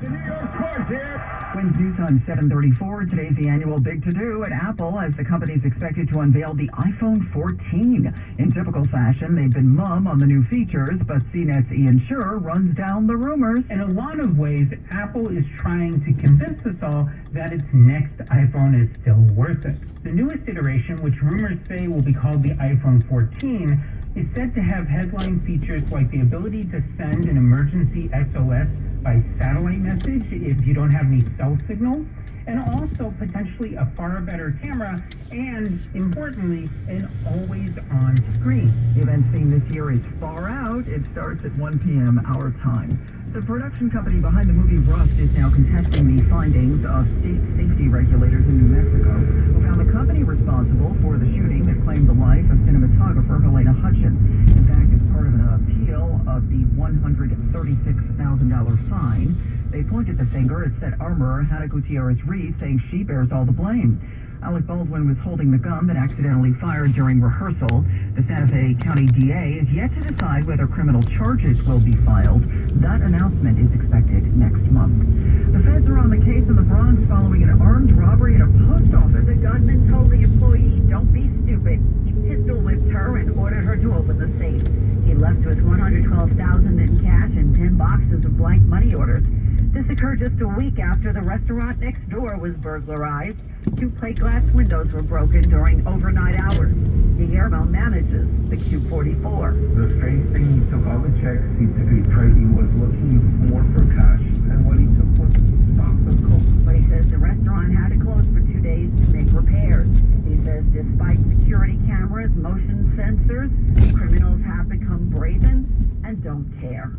Wins News Time 7:34. Today's the annual Big To-Do at Apple as the company is expected to unveil the iPhone 14. In typical fashion, they've been mum on the new features, but CNET's Ian Scher runs down the rumors. In a lot of ways, Apple is trying to convince us all that its next iPhone is still worth it. The newest iteration, which rumors say will be called the iPhone 14, is said to have headline features like the ability to send an emergency SOS by satellite message if you don't have any cell signal, and also potentially a far better camera, and importantly, an always-on screen. The event theme this year is Far Out. It starts at 1 p.m. our time. The production company behind the movie Rust is now contesting the findings of state safety regulators in New Mexico, who found the company responsible for the shooting that claimed the life of cinematographer Helena Hutchins. In fact, as part of an appeal of the $136,000 fine, they pointed the finger at set armorer Hannah Gutierrez-Reed, saying she bears all the blame. Alec Baldwin was holding the gun that accidentally fired during rehearsal. The Santa Fe County DA is yet to decide whether criminal charges will be filed. That announcement is expected next month. The feds are on the case in the Bronx following an armed robbery at a post office. The gunman told the employee, "Don't be stupid." He pistol whipped her and ordered her to open the safe. He left with $112,000 in cash and 10 boxes of blank money orders. This occurred just a week after the restaurant next door was burglarized. 2 plate glass windows were broken during overnight hours. Guillermo manages the Q44. The strange thing, he took all the checks, he was looking more for cash, and what he took was box of coke. But he says the restaurant had to close for 2 days to make repairs. He says despite security cameras, motion sensors, criminals have become brazen and don't care.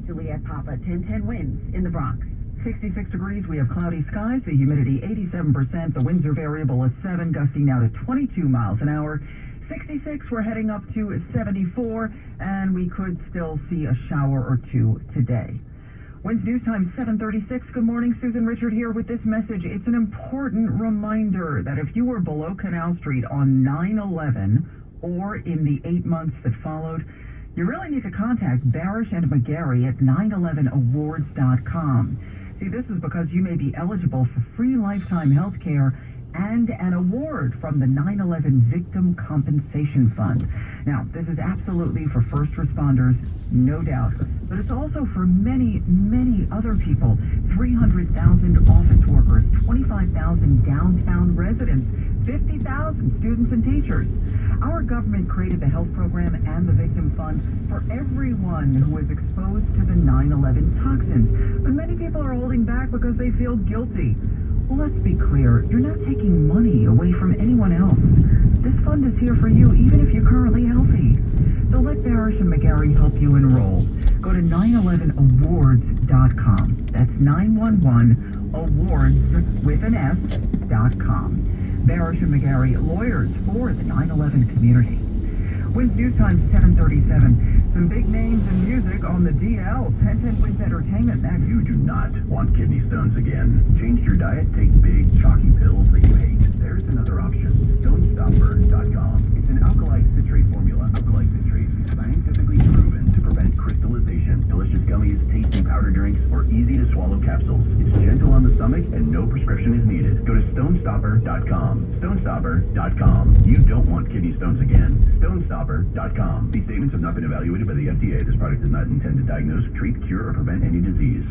Juliette Papa, 1010 Winds in the Bronx. 66 degrees, we have cloudy skies, the humidity 87%, the winds are variable at 7, gusting now to 22 miles an hour. 66, we're heading up to 74, and we could still see a shower or two today. Winds News Time 7:36. Good morning, Susan Richard here with this message. It's an important reminder that if you were below Canal Street on 9/11 or in the 8 months that followed, you really need to contact Barish and McGarry at 911awards.com. See, this is because you may be eligible for free lifetime health care and an award from the 9/11 Victim Compensation Fund. Now, this is absolutely for first responders, no doubt, but it's also for many, many other people. 300,000 office workers, 25,000 downtown residents, 50,000 students and teachers. Our government created the health program and the victim fund for everyone who was exposed to the 9/11 toxins. But many people are holding back because they feel guilty. Well, let's be clear. You're not taking money away from anyone else. This fund is here for you, even if you're currently healthy. So let Barish and McGarry help you enroll. Go to 911awards.com. That's 911awards with an S.com. Barish and McGarry, lawyers for the 9/11 community. Winds News Time 7:37. Some big names in music on the DL. 1010 Winds Entertainment next. You do not want kidney stones again. Change your diet. Take big, chalky pills that you hate. There's another option. StoneStopper.com. It's an alkali citrate formula. Alkali citrate is scientifically proven to prevent crystallization. Delicious gummies, tasty powder drinks, or easy-to-swallow capsules. It's gentle on the stomach and no prescription is needed. Go to StoneStopper.com. StoneStopper.com. You don't want kidney stones again. StoneStopper.com. These statements have not been evaluated by the FDA. This product does not intend to diagnose, treat, cure, or prevent any disease.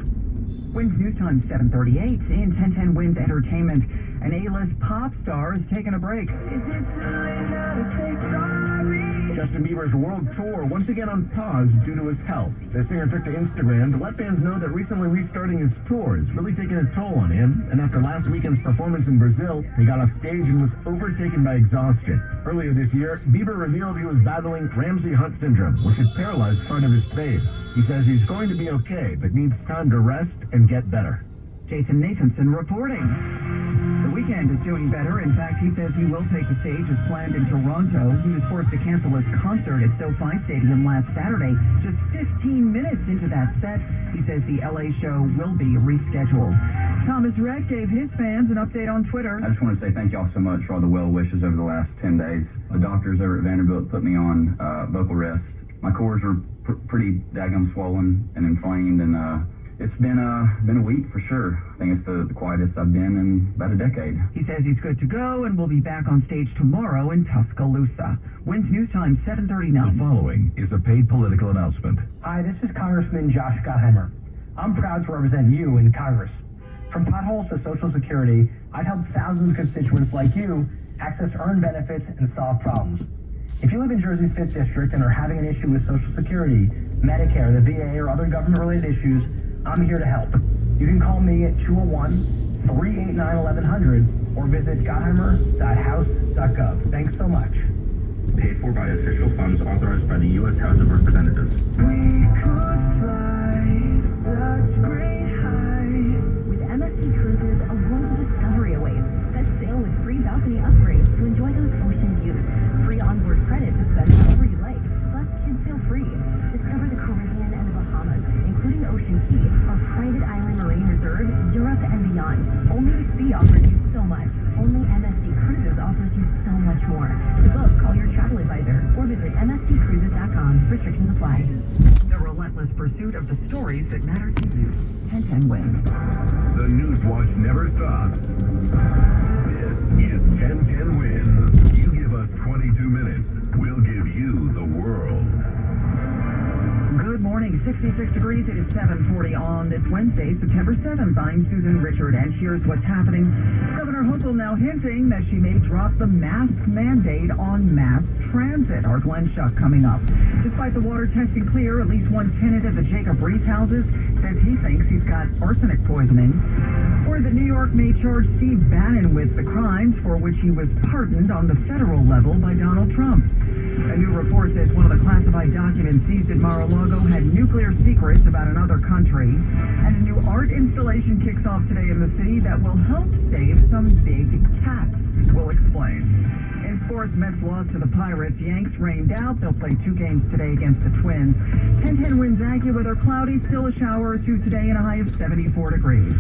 Winds News Time 7:38. In 1010 Winds Entertainment, an A-list pop star is taking a break. Justin Bieber's world tour once again on pause due to his health. The singer took to Instagram to let fans know that recently restarting his tour is really taking a toll on him, and after last weekend's performance in Brazil, he got off stage and was overtaken by exhaustion. Earlier this year, Bieber revealed he was battling Ramsay Hunt syndrome, which had paralyzed part of his face. He says he's going to be okay, but needs time to rest and get better. Jason Nathanson reporting. The Weeknd is doing better. In fact, he says he will take the stage as planned in Toronto. He was forced to cancel his concert at SoFi Stadium last Saturday. Just 15 minutes into that set, he says the LA show will be rescheduled. Thomas Rhett gave his fans an update on Twitter. I just want to say thank y'all so much for all the well wishes over the last 10 days. The doctors over at Vanderbilt put me on vocal rest. My cords were pretty daggum swollen and inflamed, and It's been a week for sure. I think it's the quietest I've been in about a decade. He says he's good to go and will be back on stage tomorrow in Tuscaloosa. Wins News Time 7:39. The following is a paid political announcement. Hi, this is Congressman Josh Gottheimer. I'm proud to represent you in Congress. From potholes to Social Security, I've helped thousands of constituents like you access earned benefits and solve problems. If you live in Jersey's 5th District and are having an issue with Social Security, Medicare, the VA, or other government-related issues, I'm here to help. You can call me at 201-389-1100 or visit gottheimer.house.gov. Thanks so much. Paid for by official funds authorized by the U.S. House of Representatives. With MSC Cruises, a world of discovery awaits. Set sail with free balcony upgrades to enjoy those ocean views. Free onboard credit to spend however you like. Plus, kids sail free. Discover the Caribbean and the Bahamas, including Ocean Key, our private island marine reserve, Europe, and beyond. Only the sea offers you so much. Only MSC Cruises offers you so much more. To book, call your travel advisor or visit msccruises.com. Restrictions apply. The relentless pursuit of the stories that matter to you. 1010 wins. The News Watch never stops. This is 1010 Wins. You give us 22 minutes, we'll give you the world. Good morning, 66 degrees. It is 7:40 on this Wednesday, September 7th. I'm Susan Richard, and here's what's happening. Governor Hochul now hinting that she may drop the mask mandate on mass transit. Our Glenn Schuck coming up. Despite the water testing clear, at least one tenant of the Jacob Reese houses says he thinks he's got arsenic poisoning. Or that New York may charge Steve Bannon with the crimes for which he was pardoned on the federal level by Donald Trump. A new report says one of the classified documents seized at Mar-a-Lago had nuclear secrets about another country. And a new art installation kicks off today in the city that will help save some big cats. We'll explain. In sports, Mets lost to the Pirates. Yanks rained out. They'll play 2 games today against the Twins. 1010 winds AccuWeather cloudy, still a shower or 2 today and a high of 74 degrees.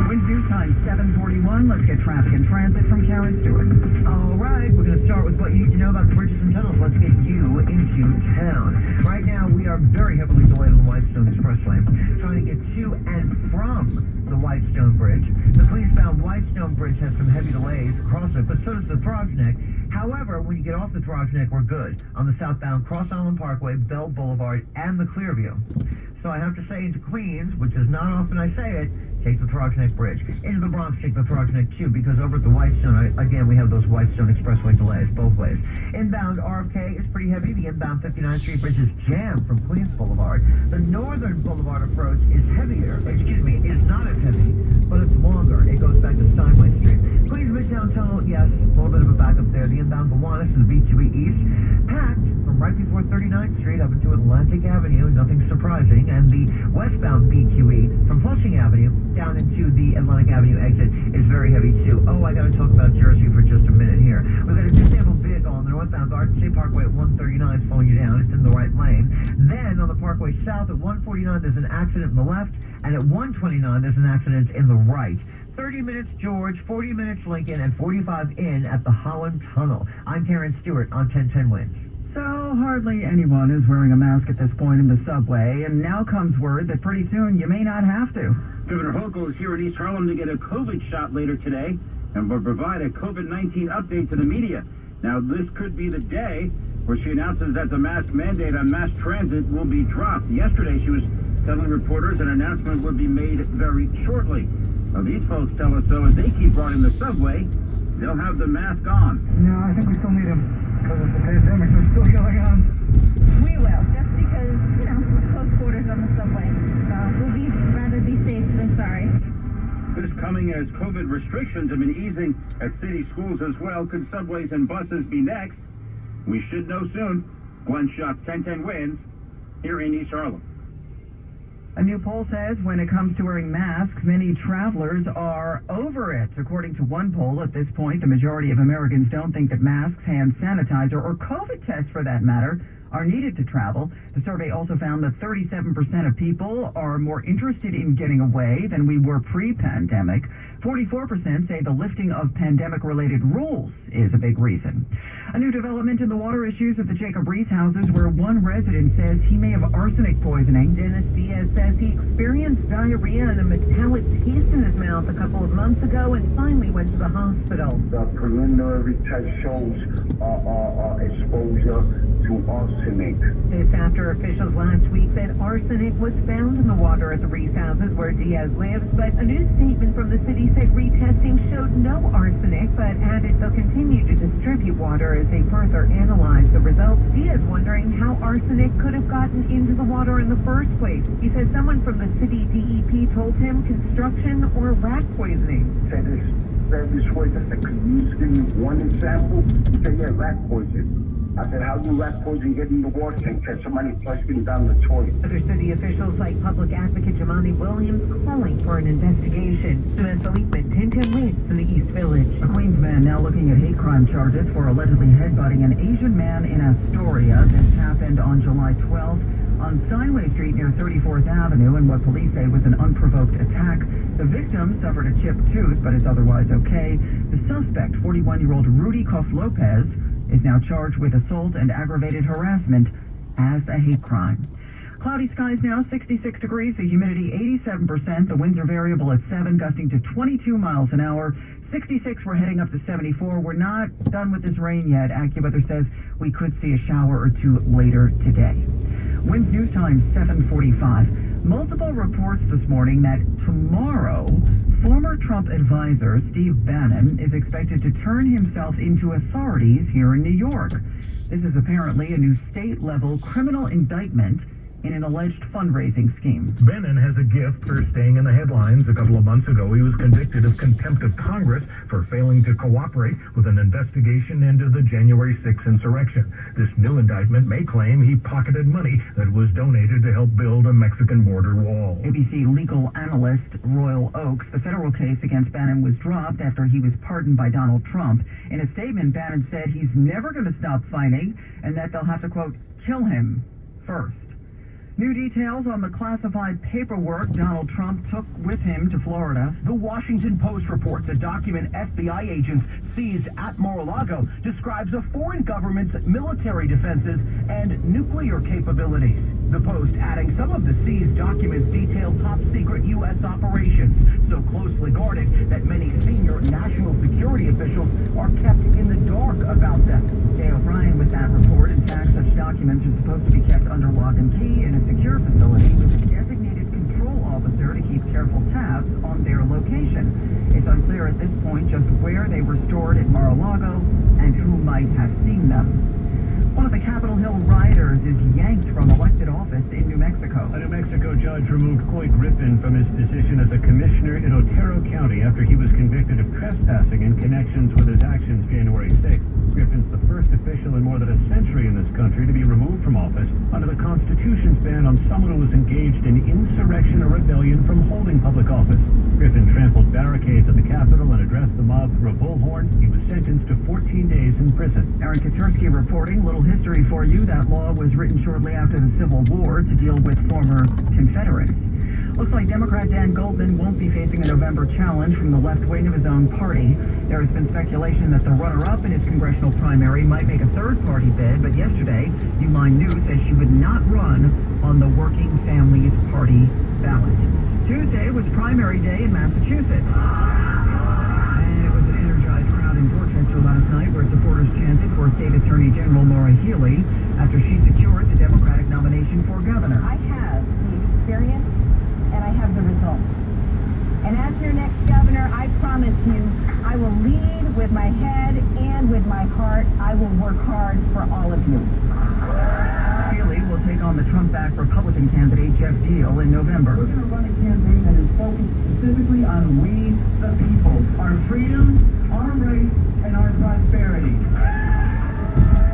Wind News Time 7:41. Let's get traffic and transit from Karen Stewart. All right, we're going to start with what you need to know about the bridges and tunnels. Let's get you into town. Right now, we are very heavily delayed on the Whitestone Expressway, trying to get to and from the Whitestone Bridge. The police-bound Whitestone Bridge has some heavy delays across it, but so does the Throgs Neck. However, when you get off the Throgs Neck, we're good. On the southbound Cross Island Parkway, Bell Boulevard, and the Clearview. So I have to say into Queens, which is not often I say it, take the Throgs Neck Bridge. Into the Bronx, take the Throgs Neck too, because over at the Whitestone, again, we have those Whitestone Expressway delays both ways. Inbound RFK is pretty heavy. The inbound 59th Street Bridge is jammed from Queens Boulevard. The Northern Boulevard approach is heavier, is not as heavy, but it's longer. It goes back to Steinway Street. Queens Midtown Tunnel, yes, a little bit of a backup there. The inbound Gowanus to the B2E East, packed from right before 39th Street up into Atlantic Avenue, nothing surprising. And the westbound B2E from Flushing Avenue down into the Atlantic Avenue exit is very heavy too. Oh, I got to talk about Jersey for just a minute here. We've got a disabled vehicle on the northbound Garden State Parkway at 139 slowing you down. It's in the right lane. Then on the Parkway South at 149 there's an accident in the left, and at 129 there's an accident in the right. 30 minutes George, 40 minutes Lincoln, and 45 in at the Holland Tunnel. I'm Karen Stewart on 1010 Wins. So hardly anyone is wearing a mask at this point in the subway, and now comes word that pretty soon you may not have to. Governor Hochul is here in East Harlem to get a COVID shot later today and will provide a COVID-19 update to the media. Now, this could be the day where she announces that the mask mandate on mass transit will be dropped. Yesterday, she was telling reporters an announcement would be made very shortly. Now, these folks tell us, though, as they keep riding the subway, they'll have the mask on. No, I think we still need them because of the pandemic that's still going on. We will, just because, close quarters on the subway. So we'll rather be safe than sorry. This coming as COVID restrictions have been easing at city schools as well. Could subways and buses be next? We should know soon. Glenn Schuck, 1010 Wins, here in East Harlem. A new poll says when it comes to wearing masks, many travelers are over it. According to one poll, at this point, the majority of Americans don't think that masks, hand sanitizer, or COVID tests, for that matter, are needed to travel. The survey also found that 37% of people are more interested in getting away than we were pre-pandemic. 44% say the lifting of pandemic-related rules is a big reason. A new development in the water issues at the Jacob Reese houses, where one resident says he may have arsenic poisoning. Dennis Diaz says he experienced diarrhea and a metallic taste in his mouth a couple of months ago and finally went to the hospital. The preliminary test shows exposure to arsenic. This after officials last week said arsenic was found in the water at the Reese houses where Diaz lives, but a new statement from the city said retesting showed no arsenic, but added they'll continue to distribute water as they further analyze the results. Diaz wondering how arsenic could have gotten into the water in the first place. He says someone from the city DEP told him construction or rat poisoning. Said this way, just you give me one example. He said, yeah, rat poison. I said, how do rat poison get in the water tank? Can somebody flush it down the toilet? Other city officials like public advocate Jamani Williams calling for an investigation. Samantha Leakman, 1010 West in the East Village. A Queens man now looking at hate crime charges for allegedly headbutting an Asian man in Astoria. This happened on July 12th on Steinway Street near 34th Avenue in what police say was an unprovoked attack. The victim suffered a chipped tooth but is otherwise okay. The suspect, 41-year-old Rudy Cos Lopez, is now charged with assault and aggravated harassment as a hate crime. Cloudy skies now, 66 degrees, the humidity 87%, the winds are variable at 7, gusting to 22 miles an hour. 66, we're heading up to 74. We're not done with this rain yet. AccuWeather says we could see a shower or two later today. Winds news time, 7:45. Multiple reports this morning that tomorrow, former Trump advisor Steve Bannon is expected to turn himself into authorities here in New York. This is apparently a new state-level criminal indictment in an alleged fundraising scheme. Bannon has a gift for staying in the headlines. A couple of months ago, he was convicted of contempt of Congress for failing to cooperate with an investigation into the January 6th insurrection. This new indictment may claim he pocketed money that was donated to help build a Mexican border wall. ABC legal analyst Royal Oakes, the federal case against Bannon was dropped after he was pardoned by Donald Trump. In a statement, Bannon said he's never going to stop fighting and that they'll have to, quote, kill him first. New details on the classified paperwork Donald Trump took with him to Florida. The Washington Post reports a document FBI agents seized at Mar-a-Lago describes a foreign government's military defenses and nuclear capabilities. The Post adding some of the seized documents detail top-secret U.S. operations, so closely guarded that many senior national security officials are kept in the dark about them. Jay O'Brien with that report. In fact, such documents are supposed to be kept under lock and key in a secure facility with a designated control officer to keep careful tabs on their location. It's unclear at this point just where they were stored at Mar-a-Lago and who might have seen them. One of the Capitol Hill rioters is yanked from elected office in New Mexico. A New Mexico judge removed Coy Griffin from his position as a commissioner in Otero County after he was convicted of trespassing in connections with his actions January 6th. Griffin's the first official in more than a century in this country to be removed from office under the Constitution's ban on someone who was engaged in insurrection or rebellion from holding public office. Griffin trampled barricades at the Capitol and addressed the mob through a bullhorn. He was sentenced to 14 days in prison. Aaron Katersky reporting. Little history for you. That law was written shortly after the Civil War to deal with former Confederates. Looks like Democrat Dan Goldman won't be facing a November challenge from the left wing of his own party. There has been speculation that the runner-up in his congressional primary might make a third-party bid, but yesterday, Uline News says she would not run on the Working Families Party ballot. Tuesday was primary day in Massachusetts. And it was an energized crowd in Dorchester last night where supporters chanted for State Attorney General Maura Healey after she secured the Democratic nomination for governor. I have the experience and I have the results. And as your next governor, I promise you, I will lead with my head and with my heart. I will work hard for all of you. Healey will take on the Trump-backed Republican candidate Jeff Deal in November. We're going to run a campaign that is focused specifically on we, the people, our freedom, our rights, and our prosperity.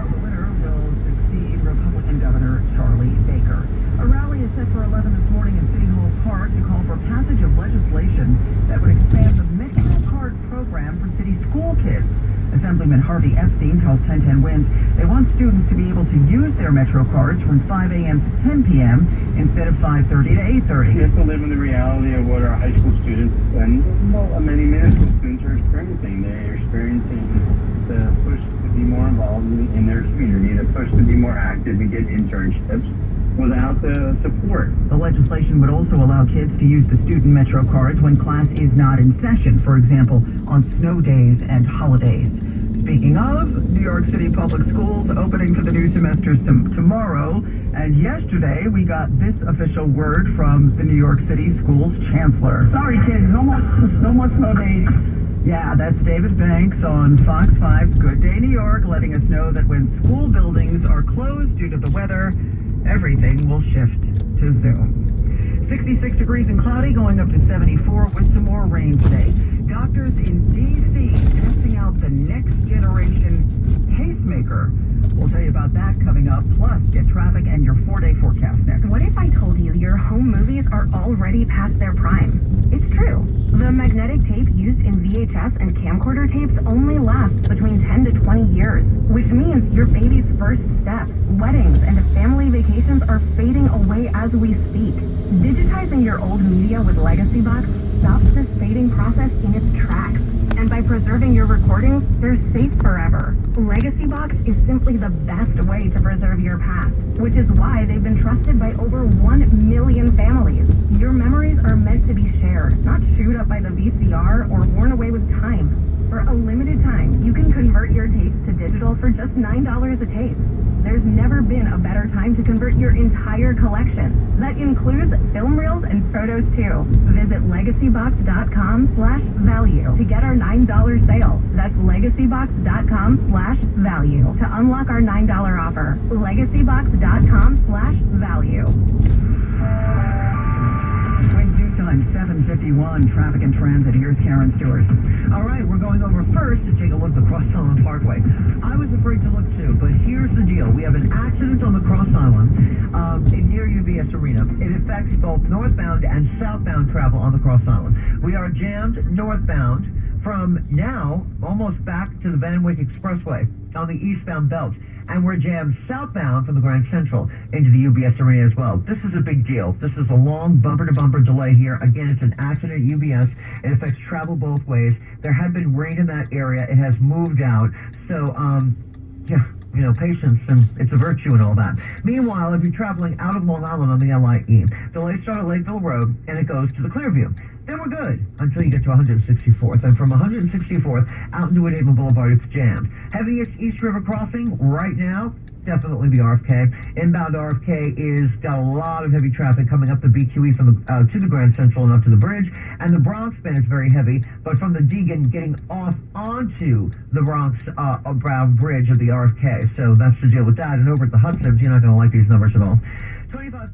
The winner will succeed Republican Governor Charlie Baker. A rally is set for 11 this morning in City Hall Park to call for passage of legislation that would expand the Metro Card program for city school kids. Assembly Assemblyman Harvey Epstein tells 1010 Wins they want students to be able to use their Metro cards from 5 a.m. to 10 p.m. instead of 5:30 to 8:30. We have to live in the reality of what our high school students and many middle school students are experiencing. They're experiencing the push to be more involved in their community, the push to be more active and get internships without the support. The legislation would also allow kids to use the student Metro cards when class is not in session, for example, on snow days and holidays. Speaking of, New York City Public Schools opening for the new semester tomorrow, and yesterday we got this official word from the New York City Schools Chancellor. Sorry, kids, no more snow days. Yeah, that's David Banks on Fox 5's Good Day New York, letting us know that when school buildings are closed due to the weather, everything will shift to Zoom. 66 degrees and cloudy, going up to 74 with some more rain today. Doctors in D.C. testing out the next generation pacemaker. We'll tell you about that coming up. Plus, get traffic and your 4-day forecast next. What if I told you your home movies are already past their prime? It's true. The magnetic tape used in VHS and camcorder tapes only lasts between 10 to 20 years, which means your baby's first steps, weddings, and family vacations are fading away as we speak. Digitizing your old media with Legacy Box stops this fading process in its tracks. And by preserving your recordings, they're safe forever. Legacy Box is simply the best way to preserve your past, which is why they've been trusted by over 1 million families. Your memories are meant to be shared, not chewed up by the VCR or worn away with time. For a limited time, you can convert your tapes to digital for just $9 a tape. There's never been a better time to convert your entire collection. That includes film reels and photos too. Visit legacybox.com/value to get our $9 sale. That's legacybox.com/value to unlock our $9 offer. legacybox.com/value. Time 7:51, traffic and transit. Here's Karen Stewart. All right, we're going over first to take a look at the Cross Island Parkway. I was afraid to look too, but here's the deal. We have an accident on the Cross Island near UBS Arena. It affects both northbound and southbound travel on the Cross Island. We are jammed northbound from now almost back to the Van Wyck Expressway on the eastbound belt. And we're jammed southbound from the Grand Central into the UBS Arena as well. This is a big deal. This is a long bumper-to-bumper delay here. Again, it's an accident at UBS. It affects travel both ways. There had been rain in that area. It has moved out. So, yeah, you know, patience, and it's a virtue and all that. Meanwhile, if you're traveling out of Long Island on the LIE, delay start at Lakeville Road, and it goes to the Clearview. Then we're good until you get to 164th. And from 164th out into Woodhaven Boulevard, it's jammed. Heaviest East River crossing right now, definitely the RFK. Inbound RFK is got a lot of heavy traffic coming up the BQE from the, to the Grand Central and up to the bridge. And the Bronx span is very heavy, but from the Deegan getting off onto the Bronx Brown Bridge of the RFK. So that's the deal with that. And over at the Hudson's, you're not going to like these numbers at all. 25